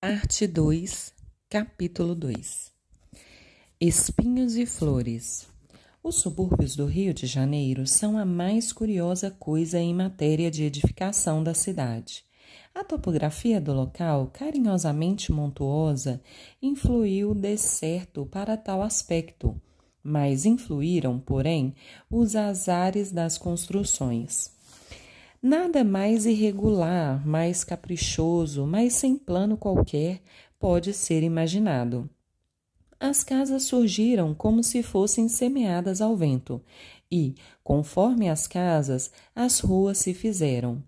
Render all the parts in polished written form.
Parte 2, Capítulo 2. Espinhos e flores. Os subúrbios do Rio de Janeiro são a mais curiosa coisa em matéria de edificação da cidade. A topografia do local, carinhosamente montuosa, influiu de certo para tal aspecto, mas influíram, porém, os azares das construções. Nada mais irregular, mais caprichoso, mais sem plano qualquer pode ser imaginado. As casas surgiram como se fossem semeadas ao vento e, conforme as casas, as ruas se fizeram.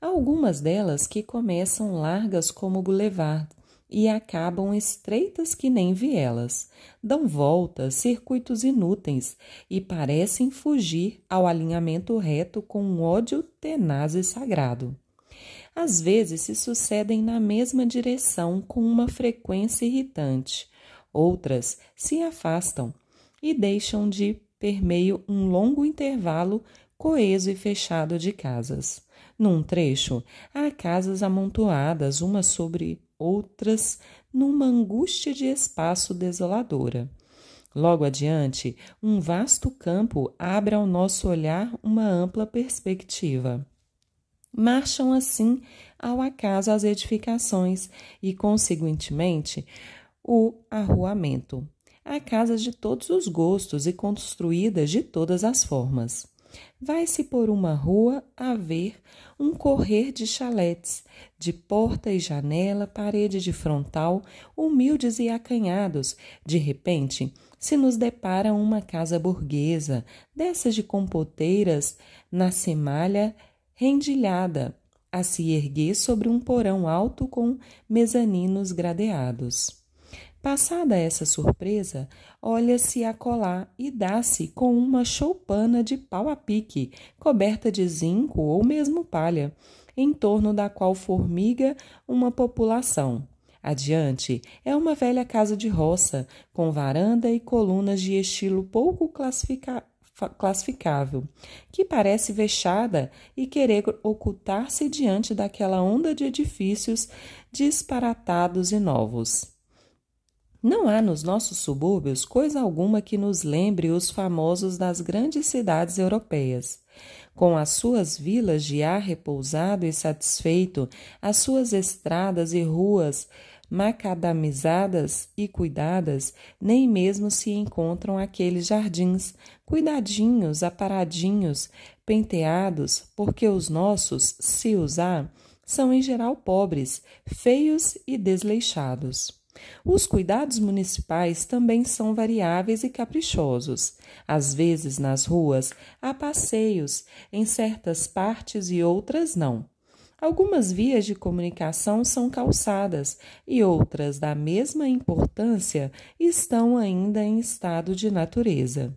Há algumas delas que começam largas como boulevard e acabam estreitas que nem vielas, dão voltas, circuitos inúteis e parecem fugir ao alinhamento reto com um ódio tenaz e sagrado. Às vezes se sucedem na mesma direção com uma frequência irritante, outras se afastam e deixam de permeio um longo intervalo coeso e fechado de casas. Num trecho, há casas amontoadas umas sobre outras numa angústia de espaço desoladora. Logo adiante, um vasto campo abre ao nosso olhar uma ampla perspectiva. Marcham assim ao acaso as edificações e, consequentemente, o arruamento. Há casas de todos os gostos e construídas de todas as formas. Vai-se por uma rua a ver um correr de chaletes, de porta e janela, parede de frontal, humildes e acanhados. De repente, se nos depara uma casa burguesa, dessas de compoteiras, na semalha rendilhada, a se erguer sobre um porão alto com mezaninos gradeados. Passada essa surpresa, olha-se acolá e dá-se com uma choupana de pau a pique, coberta de zinco ou mesmo palha, em torno da qual formiga uma população. Adiante é uma velha casa de roça, com varanda e colunas de estilo pouco classificável, que parece vexada e querer ocultar-se diante daquela onda de edifícios disparatados e novos. Não há nos nossos subúrbios coisa alguma que nos lembre os famosos das grandes cidades europeias. Com as suas vilas de ar repousado e satisfeito, as suas estradas e ruas macadamizadas e cuidadas, nem mesmo se encontram aqueles jardins, cuidadinhos, aparadinhos, penteados, porque os nossos, se os há, são em geral pobres, feios e desleixados. Os cuidados municipais também são variáveis e caprichosos. Às vezes, nas ruas, há passeios, em certas partes e outras não. Algumas vias de comunicação são calçadas e outras, da mesma importância, estão ainda em estado de natureza.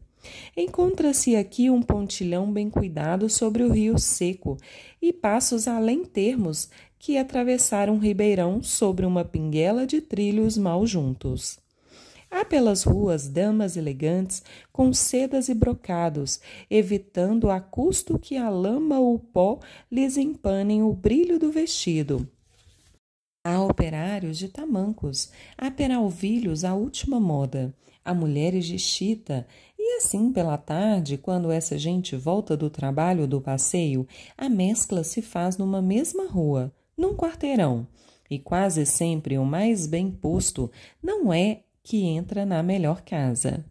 Encontra-se aqui um pontilhão bem cuidado sobre o rio seco e passos além termos que atravessar um ribeirão sobre uma pinguela de trilhos mal juntos. Há pelas ruas damas elegantes com sedas e brocados, evitando a custo que a lama ou o pó lhes empanem o brilho do vestido. Há operários de tamancos, há peralvilhos à última moda, há mulheres de chita, e assim pela tarde, quando essa gente volta do trabalho ou do passeio, a mescla se faz numa mesma rua, num quarteirão, e quase sempre o mais bem posto não é que entra na melhor casa.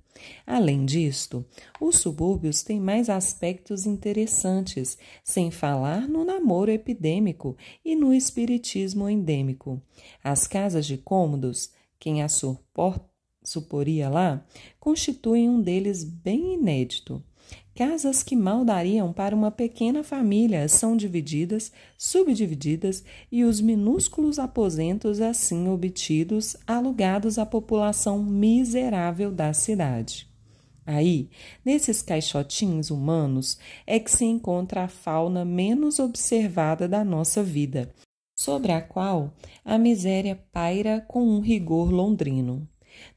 Além disto, os subúrbios têm mais aspectos interessantes, sem falar no namoro epidêmico e no espiritismo endêmico. As casas de cômodos, quem as suporia lá, constituem um deles bem inédito. Casas que mal dariam para uma pequena família são divididas, subdivididas e os minúsculos aposentos assim obtidos, alugados à população miserável da cidade. Aí, nesses caixotinhos humanos, é que se encontra a fauna menos observada da nossa vida, sobre a qual a miséria paira com um rigor londrino.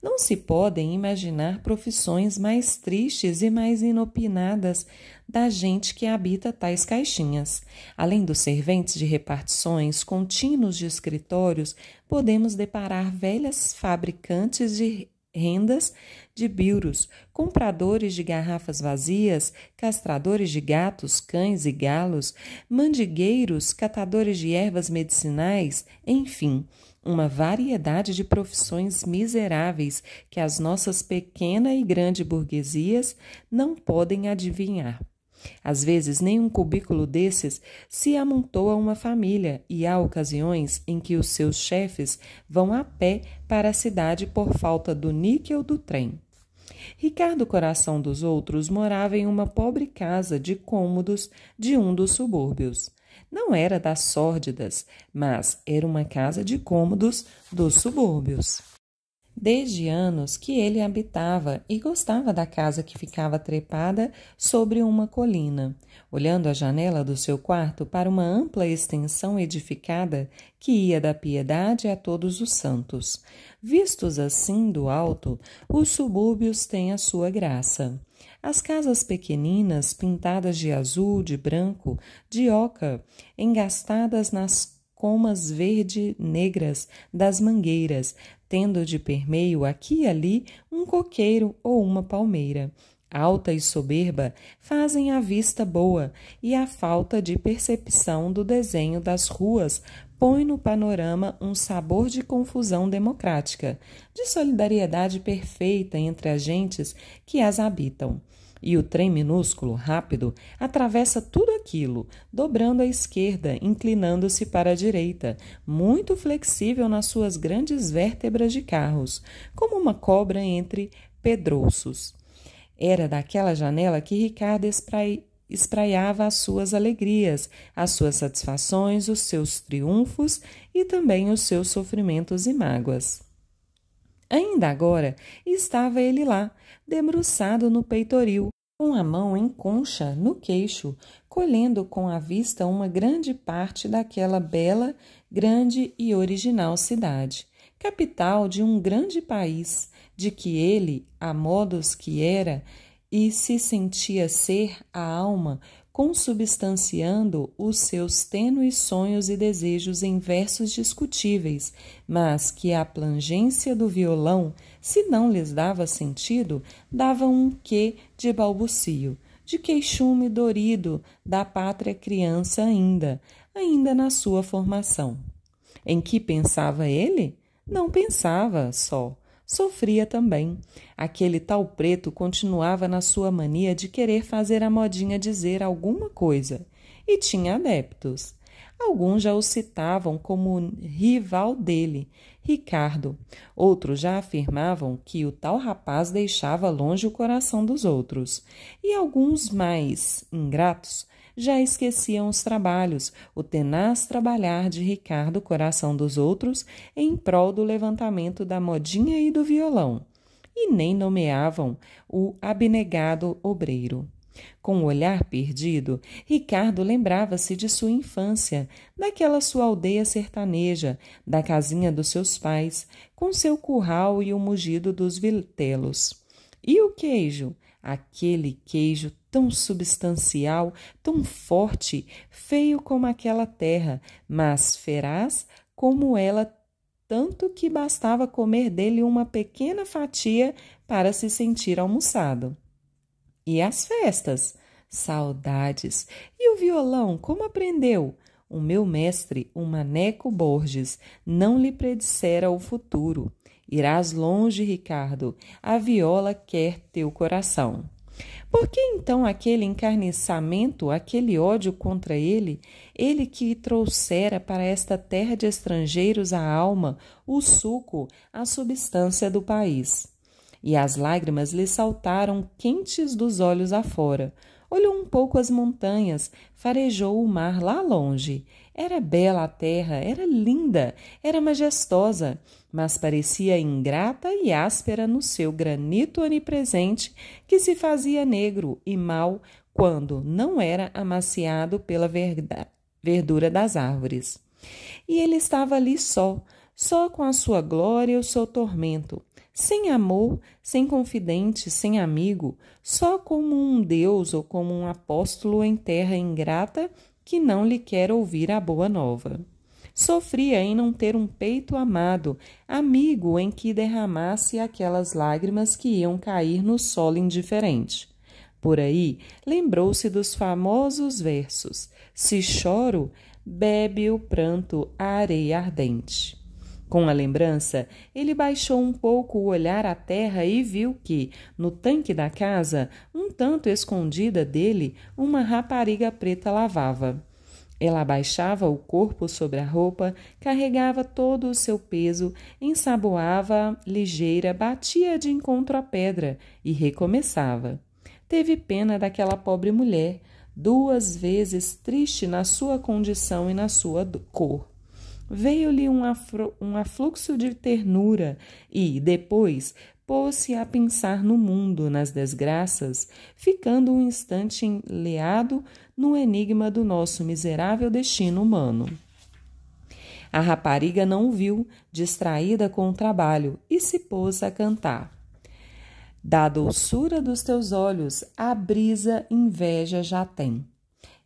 Não se podem imaginar profissões mais tristes e mais inopinadas da gente que habita tais caixinhas. Além dos serventes de repartições, contínuos de escritórios, podemos deparar velhas fabricantes de rendas de bilros, compradores de garrafas vazias, castradores de gatos, cães e galos, mandigueiros, catadores de ervas medicinais, enfim, uma variedade de profissões miseráveis que as nossas pequena e grande burguesias não podem adivinhar. Às vezes, nem um cubículo desses se amontoa uma família e há ocasiões em que os seus chefes vão a pé para a cidade por falta do níquel do trem. Ricardo Coração dos Outros morava em uma pobre casa de cômodos de um dos subúrbios. Não era das sórdidas, mas era uma casa de cômodos dos subúrbios. Desde anos que ele habitava e gostava da casa que ficava trepada sobre uma colina, olhando a janela do seu quarto para uma ampla extensão edificada que ia da Piedade a Todos os Santos. Vistos assim do alto, os subúrbios têm a sua graça. As casas pequeninas, pintadas de azul, de branco, de oca, engastadas nas comas verde-negras das mangueiras, tendo de permeio aqui e ali um coqueiro ou uma palmeira. Alta e soberba, fazem a vista boa e a falta de percepção do desenho das ruas põe no panorama um sabor de confusão democrática, de solidariedade perfeita entre as gentes que as habitam. E o trem minúsculo, rápido, atravessa tudo aquilo, dobrando à esquerda, inclinando-se para a direita, muito flexível nas suas grandes vértebras de carros, como uma cobra entre pedrouços. Era daquela janela que Ricardo espraiava as suas alegrias, as suas satisfações, os seus triunfos e também os seus sofrimentos e mágoas. Ainda agora estava ele lá, debruçado no peitoril, com a mão em concha no queixo, colhendo com a vista uma grande parte daquela bela, grande e original cidade, capital de um grande país, de que ele, a modos que era, e se sentia ser a alma, consubstanciando os seus tênues sonhos e desejos em versos discutíveis, mas que a plangência do violão, se não lhes dava sentido, dava um quê de balbucio, de queixume dorido da pátria criança ainda na sua formação. Em que pensava ele? Não pensava só. Sofria também. Aquele tal preto continuava na sua mania de querer fazer a modinha dizer alguma coisa, e tinha adeptos. Alguns já o citavam como rival dele, Ricardo. Outros já afirmavam que o tal rapaz deixava longe o coração dos outros. E alguns mais ingratos já esqueciam os trabalhos, o tenaz trabalhar de Ricardo Coração dos Outros em prol do levantamento da modinha e do violão, e nem nomeavam o abnegado obreiro. Com o olhar perdido, Ricardo lembrava-se de sua infância, daquela sua aldeia sertaneja, da casinha dos seus pais, com seu curral e o mugido dos vitelos. E o queijo? Aquele queijo tão substancial, tão forte, feio como aquela terra, mas feraz como ela, tanto que bastava comer dele uma pequena fatia para se sentir almoçado. E as festas? Saudades! E o violão, como aprendeu? O meu mestre, o Maneco Borges, não lhe predissera o futuro. Irás longe, Ricardo, a viola quer teu coração. Por que então aquele encarniçamento, aquele ódio contra ele, ele que trouxera para esta terra de estrangeiros a alma, o suco, a substância do país? E as lágrimas lhe saltaram quentes dos olhos afora. Olhou um pouco as montanhas, farejou o mar lá longe. Era bela a terra, era linda, era majestosa, mas parecia ingrata e áspera no seu granito onipresente, que se fazia negro e mau quando não era amaciado pela verdura das árvores. E ele estava ali só só com a sua glória e o seu tormento, sem amor, sem confidente, sem amigo, só como um Deus ou como um apóstolo em terra ingrata que não lhe quer ouvir a boa nova. Sofria em não ter um peito amado, amigo em que derramasse aquelas lágrimas que iam cair no solo indiferente. Por aí, lembrou-se dos famosos versos: se choro, bebe o pranto a areia ardente. Com a lembrança, ele baixou um pouco o olhar à terra e viu que, no tanque da casa, um tanto escondida dele, uma rapariga preta lavava. Ela abaixava o corpo sobre a roupa, carregava todo o seu peso, ensaboava ligeira, batia de encontro à pedra e recomeçava. Teve pena daquela pobre mulher, 2 vezes triste na sua condição e na sua cor. Veio-lhe um afluxo de ternura e, depois, pôs-se a pensar no mundo, nas desgraças, ficando um instante enleado no enigma do nosso miserável destino humano. A rapariga não o viu, distraída com o trabalho, e se pôs a cantar. Da doçura dos teus olhos, a brisa inveja já tem.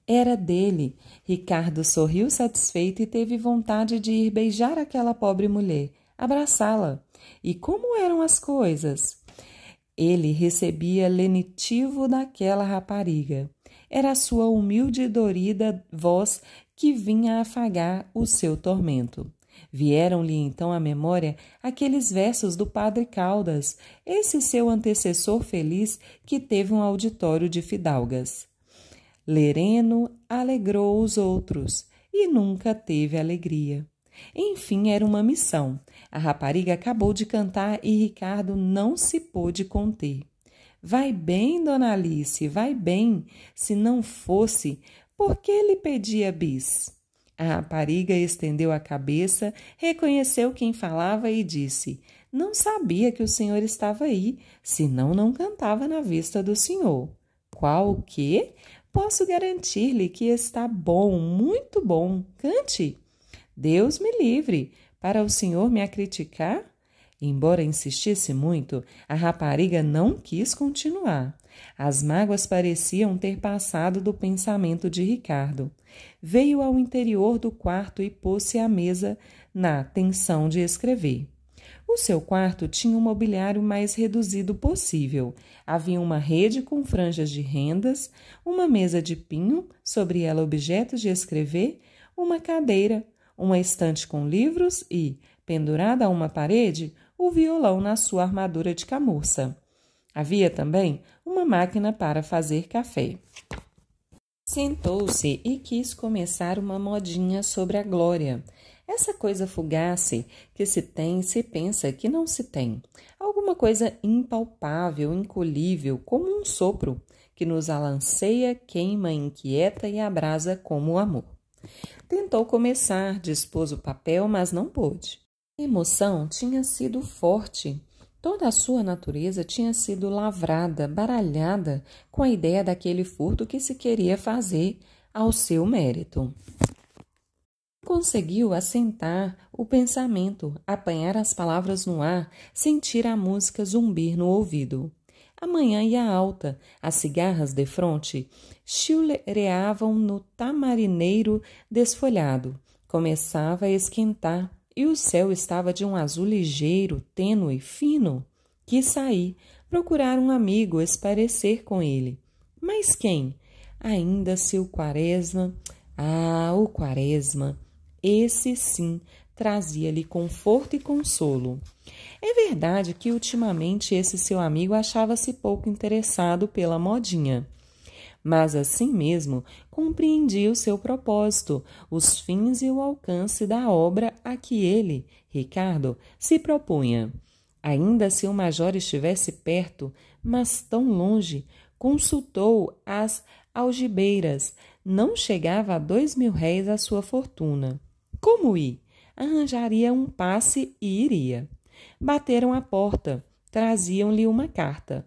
Era dele. Ricardo sorriu satisfeito e teve vontade de ir beijar aquela pobre mulher, abraçá-la. E como eram as coisas? Ele recebia lenitivo daquela rapariga. Era a sua humilde e dorida voz que vinha afagar o seu tormento. Vieram-lhe então à memória aqueles versos do padre Caldas, esse seu antecessor feliz que teve um auditório de fidalgas. Lereno alegrou os outros e nunca teve alegria. Enfim, era uma missão. A rapariga acabou de cantar e Ricardo não se pôde conter. Vai bem, dona Alice, vai bem. Se não fosse, por que lhe pedia bis? A rapariga estendeu a cabeça, reconheceu quem falava e disse: não sabia que o senhor estava aí, senão não cantava na vista do senhor. Qual o quê? Posso garantir-lhe que está bom, muito bom. Cante. Deus me livre, para o senhor me criticar? Embora insistisse muito, a rapariga não quis continuar. As mágoas pareciam ter passado do pensamento de Ricardo. Veio ao interior do quarto e pôs-se à mesa na tensão de escrever. O seu quarto tinha o mobiliário mais reduzido possível. Havia uma rede com franjas de rendas, uma mesa de pinho, sobre ela objetos de escrever, uma cadeira, uma estante com livros e, pendurada a uma parede, o violão na sua armadura de camurça. Havia também uma máquina para fazer café. Sentou-se e quis começar uma modinha sobre a glória. Essa coisa fugaz que se tem, se pensa que não se tem. Alguma coisa impalpável, incolhível, como um sopro, que nos alanceia, queima, inquieta e abrasa como o amor. Tentou começar, dispôs o papel, mas não pôde. A emoção tinha sido forte. Toda a sua natureza tinha sido lavrada, baralhada com a ideia daquele furto que se queria fazer ao seu mérito. Conseguiu assentar o pensamento, apanhar as palavras no ar, sentir a música zumbir no ouvido. A manhã ia alta, as cigarras defronte chilereavam no tamarineiro desfolhado. Começava a esquentar e o céu estava de um azul ligeiro, tênue, fino. Quis sair, procurar um amigo, esparecer com ele. Mas quem? Ainda se o Quaresma... Ah, o Quaresma! Esse sim trazia-lhe conforto e consolo. É verdade que ultimamente esse seu amigo achava-se pouco interessado pela modinha. Mas assim mesmo compreendia o seu propósito, os fins e o alcance da obra a que ele, Ricardo, se propunha. Ainda se o major estivesse perto, mas tão longe, consultou as algibeiras. Não chegava a 2.000 réis a sua fortuna. Como ir? Arranjaria um passe e iria. Bateram à porta, traziam-lhe uma carta.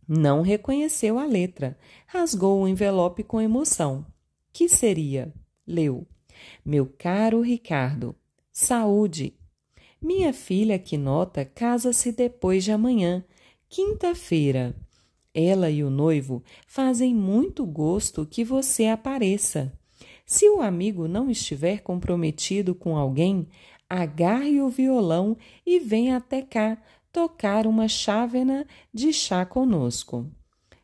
Não reconheceu a letra, rasgou o envelope com emoção. Que seria? Leu: Meu caro Ricardo, saúde! Minha filha Quinota casa-se depois de amanhã, quinta-feira. Ela e o noivo fazem muito gosto que você apareça. Se o amigo não estiver comprometido com alguém, agarre o violão e venha até cá tocar uma chávena de chá conosco.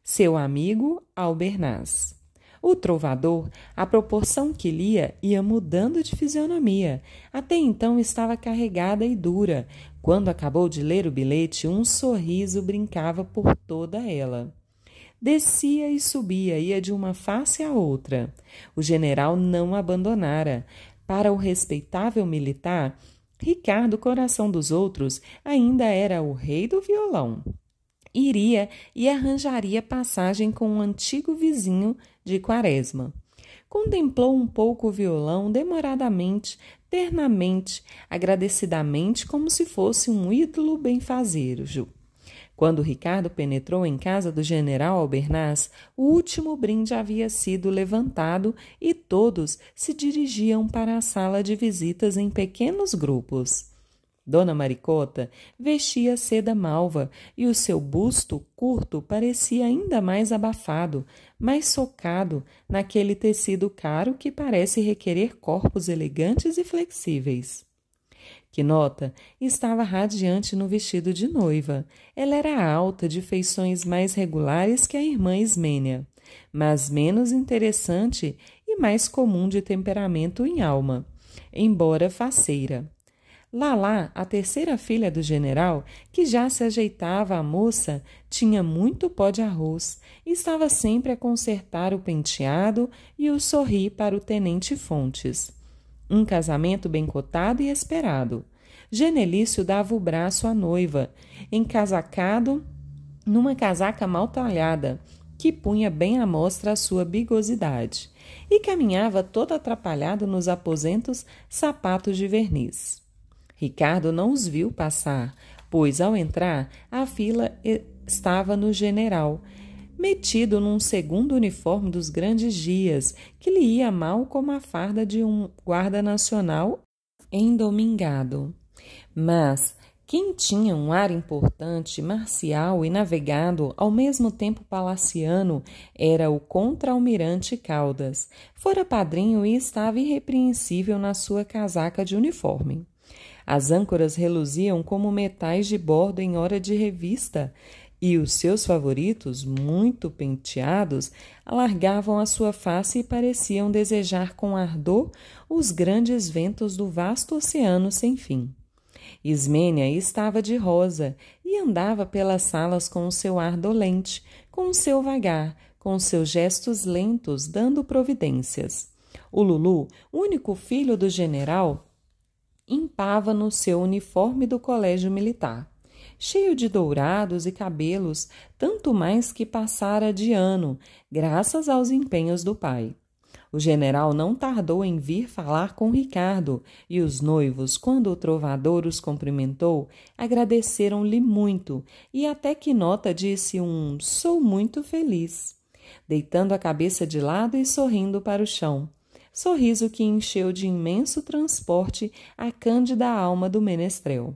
Seu amigo Albernaz. O trovador, à proporção que lia, ia mudando de fisionomia. Até então estava carregada e dura. Quando acabou de ler o bilhete, um sorriso brincava por toda ela. Descia e subia, ia de uma face à outra. O general não abandonara. Para o respeitável militar, Ricardo, coração dos outros, ainda era o rei do violão. Iria e arranjaria passagem com um antigo vizinho de Quaresma. Contemplou um pouco o violão demoradamente, ternamente, agradecidamente, como se fosse um ídolo benfazejo. Quando Ricardo penetrou em casa do general Albernaz, o último brinde havia sido levantado e todos se dirigiam para a sala de visitas em pequenos grupos. Dona Maricota vestia seda malva e o seu busto curto parecia ainda mais abafado, mais socado naquele tecido caro que parece requerer corpos elegantes e flexíveis. Quinota estava radiante no vestido de noiva. Ela era alta, de feições mais regulares que a irmã Ismênia, mas menos interessante e mais comum de temperamento em alma, embora faceira. Lalá, a terceira filha do general, que já se ajeitava à moça, tinha muito pó de arroz e estava sempre a consertar o penteado e o sorrir para o tenente Fontes. Um casamento bem cotado e esperado. Genelício dava o braço à noiva, encasacado numa casaca mal talhada, que punha bem à mostra a sua bigosidade, e caminhava todo atrapalhado nos aposentos sapatos de verniz. Ricardo não os viu passar, pois, ao entrar, a fila estava no general, metido num segundo uniforme dos grandes dias, que lhe ia mal como a farda de um guarda nacional endomingado. Mas quem tinha um ar importante, marcial e navegado, ao mesmo tempo palaciano, era o contra-almirante Caldas. Fora padrinho e estava irrepreensível na sua casaca de uniforme. As âncoras reluziam como metais de bordo em hora de revista, e os seus favoritos, muito penteados, alargavam a sua face e pareciam desejar com ardor os grandes ventos do vasto oceano sem fim. Ismênia estava de rosa e andava pelas salas com o seu ar dolente, com o seu vagar, com os seus gestos lentos, dando providências. O Lulu, único filho do general, impava no seu uniforme do colégio militar, cheio de dourados e cabelos, tanto mais que passara de ano, graças aos empenhos do pai. O general não tardou em vir falar com Ricardo, e os noivos, quando o trovador os cumprimentou, agradeceram-lhe muito, e até Quinota disse "sou muito feliz", deitando a cabeça de lado e sorrindo para o chão. Sorriso que encheu de imenso transporte a cândida alma do menestrel.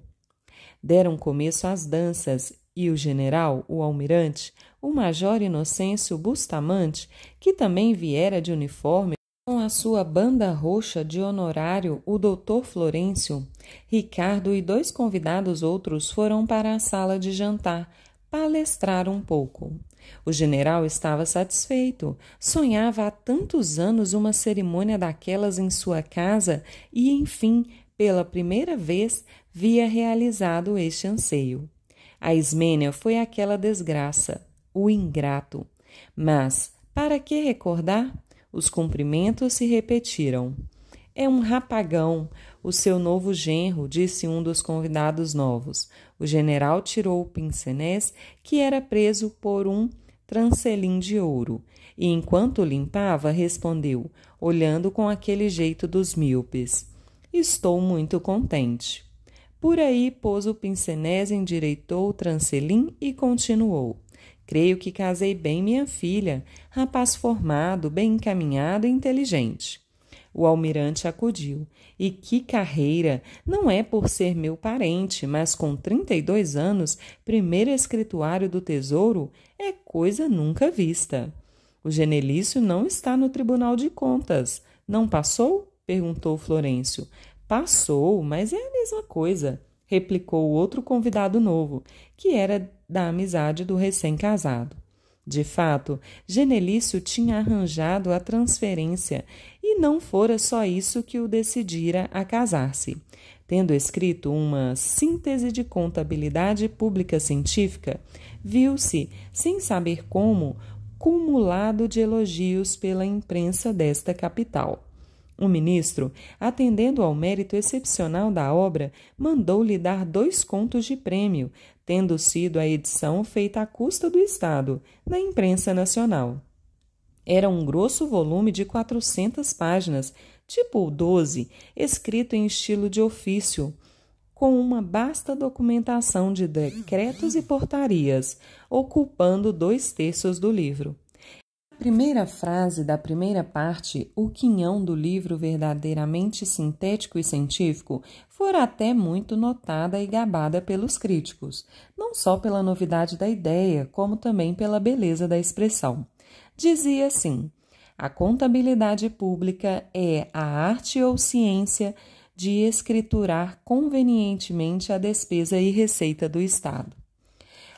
Deram começo às danças, e o general, o almirante, o major Inocêncio Bustamante, que também viera de uniforme, com a sua banda roxa de honorário, o doutor Florêncio, Ricardo e 2 convidados outros foram para a sala de jantar, palestrar um pouco. O general estava satisfeito, sonhava há tantos anos uma cerimônia daquelas em sua casa e, enfim, pela primeira vez, via realizado este anseio. A Ismênia foi aquela desgraça, o ingrato. Mas, para que recordar? Os cumprimentos se repetiram. "É um rapagão, o seu novo genro", disse um dos convidados novos. O general tirou o pince-nez, que era preso por um trancelim de ouro, e enquanto limpava, respondeu, olhando com aquele jeito dos míopes: "Estou muito contente." Por aí pôs o pince-nez, endireitou o trancelim e continuou: "Creio que casei bem minha filha, rapaz formado, bem encaminhado e inteligente." O almirante acudiu. E que carreira! Não é por ser meu parente, mas com 32 anos, primeiro escrituário do Tesouro, é coisa nunca vista. O Genelício não está no Tribunal de Contas. Não passou? Perguntou Florêncio. Passou, mas é a mesma coisa, replicou o outro convidado novo, que era da amizade do recém-casado. De fato, Genelício tinha arranjado a transferência e não fora só isso que o decidira a casar-se. Tendo escrito uma síntese de contabilidade pública científica, viu-se, sem saber como, cumulado de elogios pela imprensa desta capital. O ministro, atendendo ao mérito excepcional da obra, mandou-lhe dar 2 contos de prêmio, tendo sido a edição feita à custa do Estado, na imprensa nacional. Era um grosso volume de 400 páginas, tipo 12, escrito em estilo de ofício, com uma vasta documentação de decretos e portarias, ocupando 2/3 do livro. A primeira frase da primeira parte, o quinhão do livro verdadeiramente sintético e científico, fora até muito notada e gabada pelos críticos, não só pela novidade da ideia, como também pela beleza da expressão. Dizia assim: a contabilidade pública é a arte ou ciência de escriturar convenientemente a despesa e receita do Estado.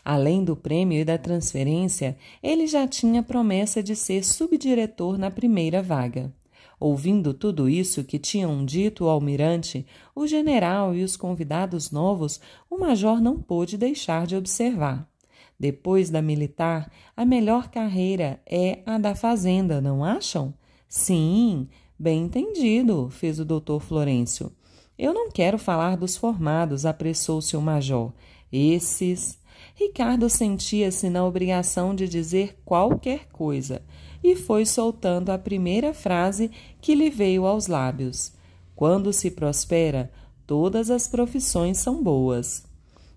Além do prêmio e da transferência, ele já tinha promessa de ser subdiretor na primeira vaga. Ouvindo tudo isso que tinham dito o almirante, o general e os convidados novos, o major não pôde deixar de observar. Depois da militar, a melhor carreira é a da fazenda, não acham? Sim, bem entendido, fez o doutor Florêncio. Eu não quero falar dos formados, apressou-se o major. Esses... Ricardo sentia-se na obrigação de dizer qualquer coisa e foi soltando a primeira frase que lhe veio aos lábios. Quando se prospera, todas as profissões são boas.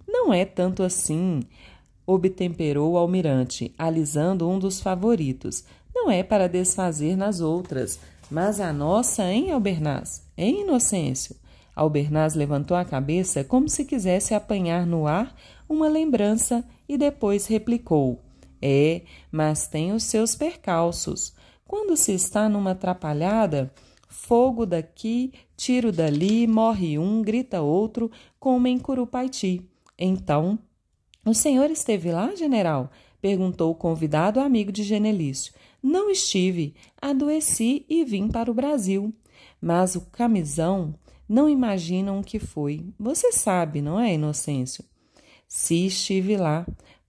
Não é tanto assim, obtemperou o almirante, alisando um dos favoritos. Não é para desfazer nas outras, mas a nossa, hein, Albernaz? Hein, Inocêncio? Albernaz levantou a cabeça como se quisesse apanhar no ar uma lembrança e depois replicou: é, mas tem os seus percalços. Quando se está numa atrapalhada, fogo daqui, tiro dali, morre um, grita outro, como em Curupaiti. Então, o senhor esteve lá, general? Perguntou o convidado amigo de Genelício. Não estive, adoeci e vim para o Brasil. Mas o camisão, não imaginam o que foi. Você sabe, não é, Inocêncio? Se estive lá.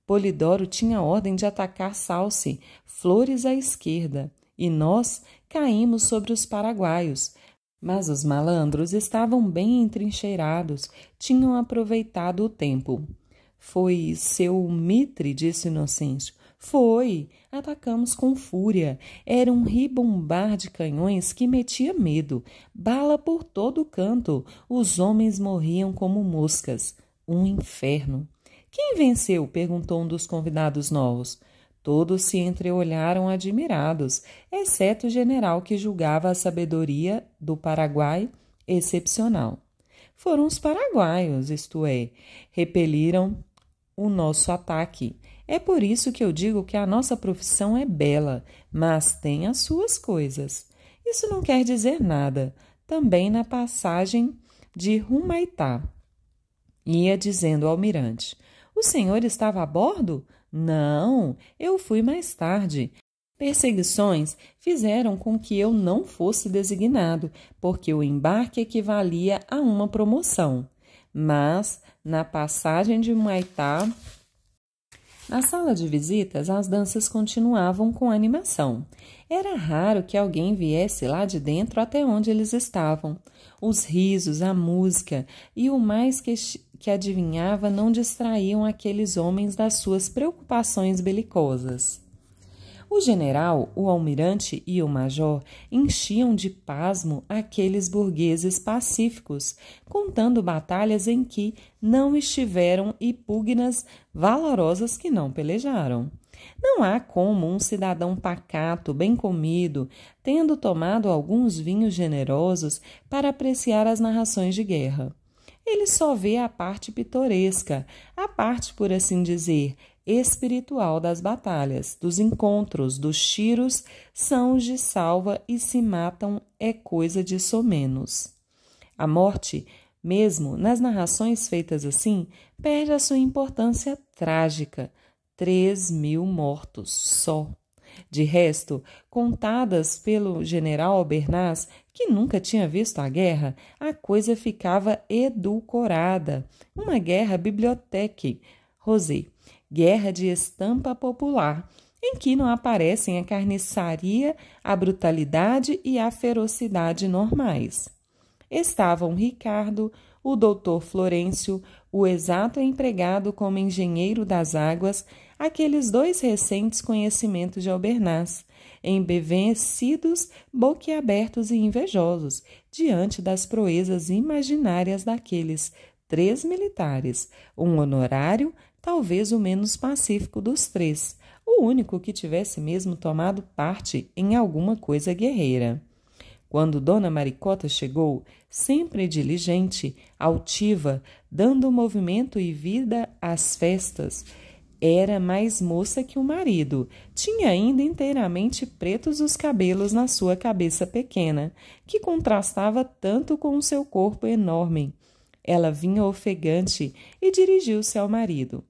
Polidoro tinha ordem de atacar Salce, Flores à esquerda, e nós caímos sobre os paraguaios. Mas os malandros estavam bem entrincheirados, tinham aproveitado o tempo. Foi seu Mitre, disse Inocêncio. Foi. Atacamos com fúria. Era um ribombar de canhões que metia medo. Bala por todo o canto. Os homens morriam como moscas. Um inferno. Quem venceu? Perguntou um dos convidados novos. Todos se entreolharam admirados, exceto o general que julgava a sabedoria do Paraguai excepcional. Foram os paraguaios, isto é, repeliram o nosso ataque. É por isso que eu digo que a nossa profissão é bela, mas tem as suas coisas. Isso não quer dizer nada. Também na passagem de Humaitá. Ia dizendo ao almirante: o senhor estava a bordo? Não, eu fui mais tarde. Perseguições fizeram com que eu não fosse designado, porque o embarque equivalia a uma promoção. Mas, na passagem de Humaitá, na sala de visitas, as danças continuavam com animação. Era raro que alguém viesse lá de dentro até onde eles estavam. Os risos, a música e o mais que adivinhava não distraíam aqueles homens das suas preocupações belicosas. O general, o almirante e o major enchiam de pasmo aqueles burgueses pacíficos, contando batalhas em que não estiveram e pugnas valorosas que não pelejaram. Não há como um cidadão pacato, bem comido, tendo tomado alguns vinhos generosos para apreciar as narrações de guerra. Ele só vê a parte pitoresca, a parte, por assim dizer, espiritual das batalhas, dos encontros, dos tiros, são os de salva e se matam é coisa de somenos. A morte, mesmo nas narrações feitas assim, perde a sua importância trágica. 3.000 mortos só. De resto, contadas pelo general Albernaz, que nunca tinha visto a guerra, a coisa ficava edulcorada. Uma guerra biblioteque, Rosé, guerra de estampa popular, em que não aparecem a carniçaria, a brutalidade e a ferocidade normais. Estavam Ricardo, o doutor Florêncio, o exato empregado como engenheiro das águas, aqueles 2 recentes conhecimentos de Albernaz, embevecidos, boquiabertos e invejosos, diante das proezas imaginárias daqueles 3 militares, um honorário, talvez o menos pacífico dos 3, o único que tivesse mesmo tomado parte em alguma coisa guerreira. Quando Dona Maricota chegou, sempre diligente, altiva, dando movimento e vida às festas, era mais moça que o marido. Tinha ainda inteiramente pretos os cabelos na sua cabeça pequena, que contrastava tanto com o seu corpo enorme. Ela vinha ofegante e dirigiu-se ao marido.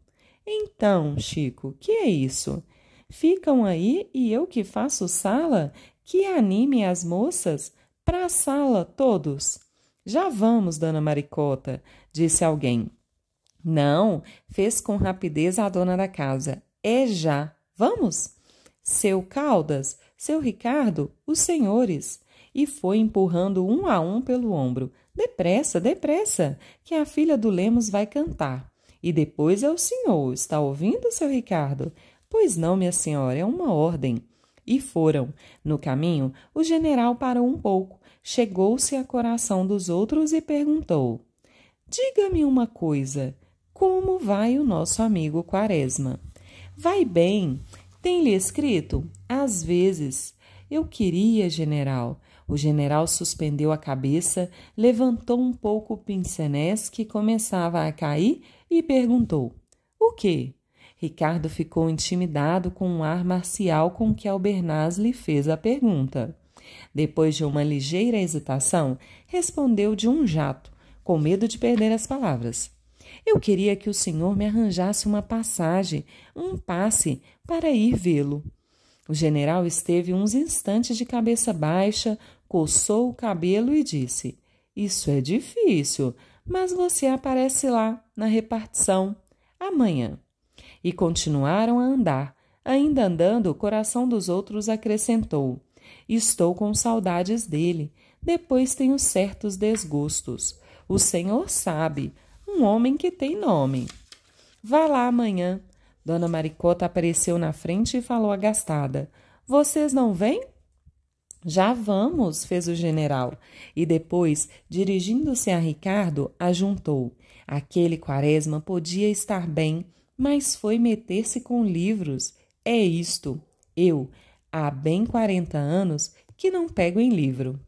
Então, Chico, que é isso? Ficam aí e eu que faço sala? Que anime as moças? Para a sala, todos. Já vamos, Dona Maricota, disse alguém. Não, fez com rapidez a dona da casa. É já. Vamos? Seu Caldas, seu Ricardo, os senhores. E foi empurrando um a um pelo ombro. Depressa, depressa, que a filha do Lemos vai cantar. E depois é o senhor, está ouvindo, seu Ricardo? Pois não, minha senhora, é uma ordem. E foram. No caminho, o general parou um pouco, chegou-se ao coração dos outros e perguntou: diga-me uma coisa, como vai o nosso amigo Quaresma? Vai bem. Tem-lhe escrito? Às vezes. Eu queria, general. O general suspendeu a cabeça, levantou um pouco o pincenez que começava a cair e perguntou: o quê? Ricardo ficou intimidado com o ar marcial com que Albernaz lhe fez a pergunta. Depois de uma ligeira hesitação, respondeu de um jato, com medo de perder as palavras. Eu queria que o senhor me arranjasse uma passagem, um passe, para ir vê-lo. O general esteve uns instantes de cabeça baixa, coçou o cabelo e disse: isso é difícil, mas você aparece lá, na repartição, amanhã. E continuaram a andar. Ainda andando, o coração dos outros acrescentou: estou com saudades dele. Depois tenho certos desgostos. O senhor sabe, um homem que tem nome. Vá lá amanhã. Dona Maricota apareceu na frente e falou agastada: vocês não vêm? Já vamos, fez o general. E depois, dirigindo-se a Ricardo, ajuntou: aquele Quaresma podia estar bem, mas foi meter-se com livros. É isto. Eu, há bem 40 anos, que não pego em livro.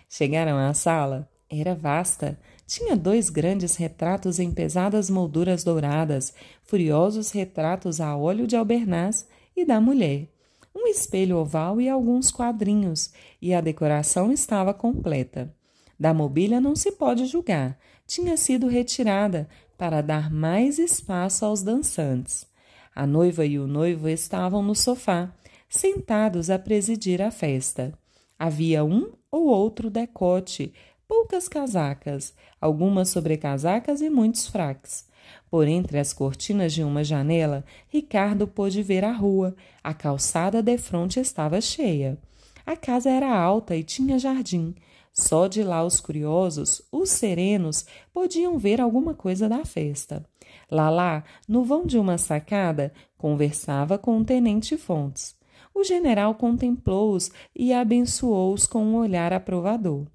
Chegaram à sala. Era vasta. Tinha 2 grandes retratos em pesadas molduras douradas, furiosos retratos a óleo de Albernaz e da mulher. Um espelho oval e alguns quadrinhos, e a decoração estava completa. Da mobília não se pode julgar. Tinha sido retirada para dar mais espaço aos dançantes. A noiva e o noivo estavam no sofá, sentados a presidir a festa. Havia um ou outro decote, poucas casacas, algumas sobrecasacas e muitos fraques. Por entre as cortinas de uma janela, Ricardo pôde ver a rua. A calçada defronte estava cheia. A casa era alta e tinha jardim. Só de lá os curiosos, os serenos, podiam ver alguma coisa da festa. Lalá, no vão de uma sacada, conversava com o tenente Fontes. O general contemplou-os e abençoou-os com um olhar aprovador.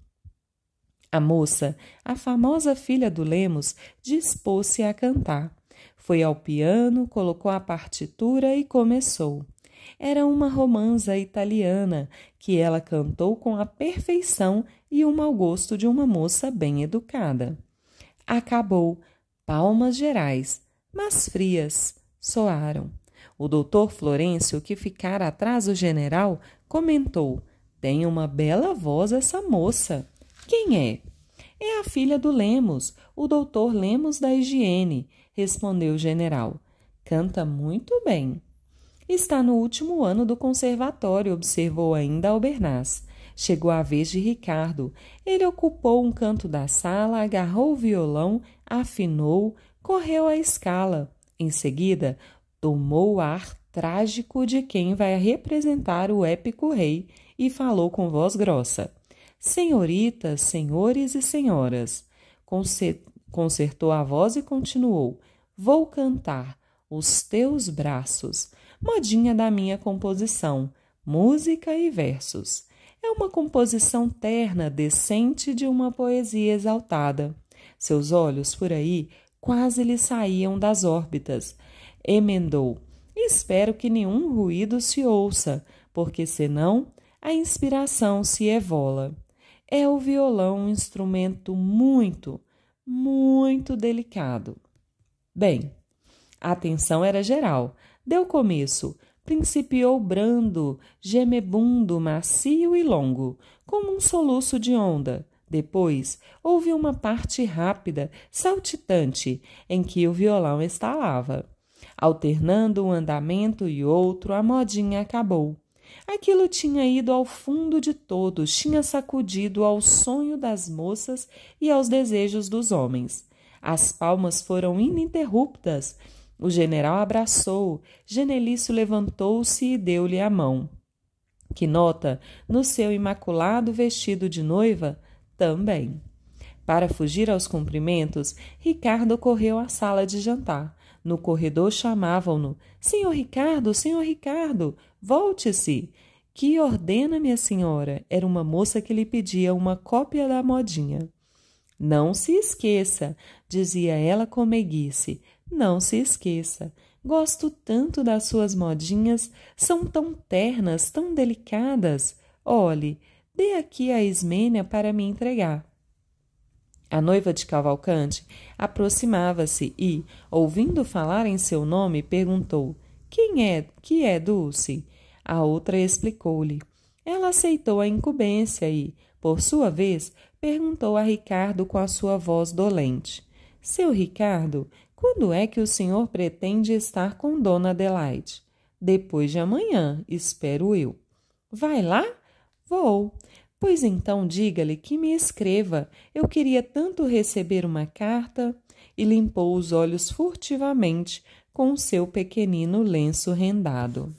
A moça, a famosa filha do Lemos, dispôs-se a cantar. Foi ao piano, colocou a partitura e começou. Era uma romanza italiana que ela cantou com a perfeição e o mau gosto de uma moça bem educada. Acabou. Palmas gerais, mas frias, soaram. O doutor Florencio, que ficara atrás do general, comentou: tem uma bela voz essa moça. Quem é? É a filha do Lemos, o doutor Lemos da Higiene, respondeu o general. Canta muito bem. Está no último ano do conservatório, observou ainda Albernaz. Chegou a vez de Ricardo. Ele ocupou um canto da sala, agarrou o violão, afinou, correu a escala. Em seguida, tomou o ar trágico de quem vai representar o épico rei e falou com voz grossa. Senhoritas, senhores e senhoras. Concertou a voz e continuou. Vou cantar Os Teus Braços, modinha da minha composição, música e versos. É uma composição terna, decente de uma poesia exaltada. Seus olhos, por aí, quase lhe saíam das órbitas. Emendou. Espero que nenhum ruído se ouça, porque senão a inspiração se evola. É o violão um instrumento muito, muito delicado. Bem, a atenção era geral. Deu começo. Principiou brando, gemebundo, macio e longo, como um soluço de onda. Depois, houve uma parte rápida, saltitante, em que o violão estalava. Alternando um andamento e outro, a modinha acabou. Aquilo tinha ido ao fundo de todos, tinha sacudido ao sonho das moças e aos desejos dos homens. As palmas foram ininterruptas. O general abraçou, Genelício levantou-se e deu-lhe a mão. Quinota, no seu imaculado vestido de noiva, também. Para fugir aos cumprimentos, Ricardo correu à sala de jantar. No corredor chamavam-no. Senhor Ricardo, volte-se. Que ordena, minha senhora? Era uma moça que lhe pedia uma cópia da modinha. Não se esqueça, dizia ela com meiguice. Não se esqueça. Gosto tanto das suas modinhas, são tão ternas, tão delicadas. Olhe, dê aqui a Ismênia para me entregar. A noiva de Cavalcante aproximava-se e, ouvindo falar em seu nome, perguntou: que é, Dulce? A outra explicou-lhe. Ela aceitou a incumbência e, por sua vez, perguntou a Ricardo com a sua voz dolente: Seu Ricardo, quando é que o senhor pretende estar com Dona Adelaide? Depois de amanhã, espero eu. Vai lá? Vou. Pois então diga-lhe que me escreva. Eu queria tanto receber uma carta. E limpou os olhos furtivamente com o seu pequenino lenço rendado.